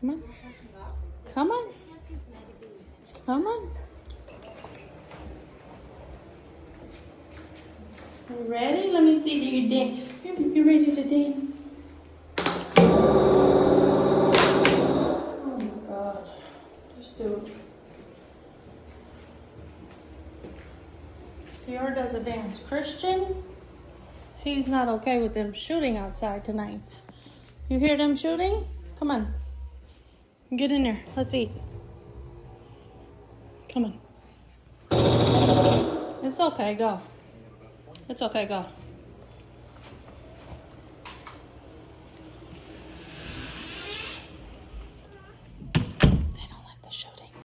Come on. Come on. Come on. You ready? Let me see that you dance. You ready to dance? Oh my God. Just do it. Fiora does a dance. Christian, he's not okay with them shooting outside tonight. You hear them shooting? Come on. Get in there. Let's eat. Come on. It's okay. Go. It's okay. Go.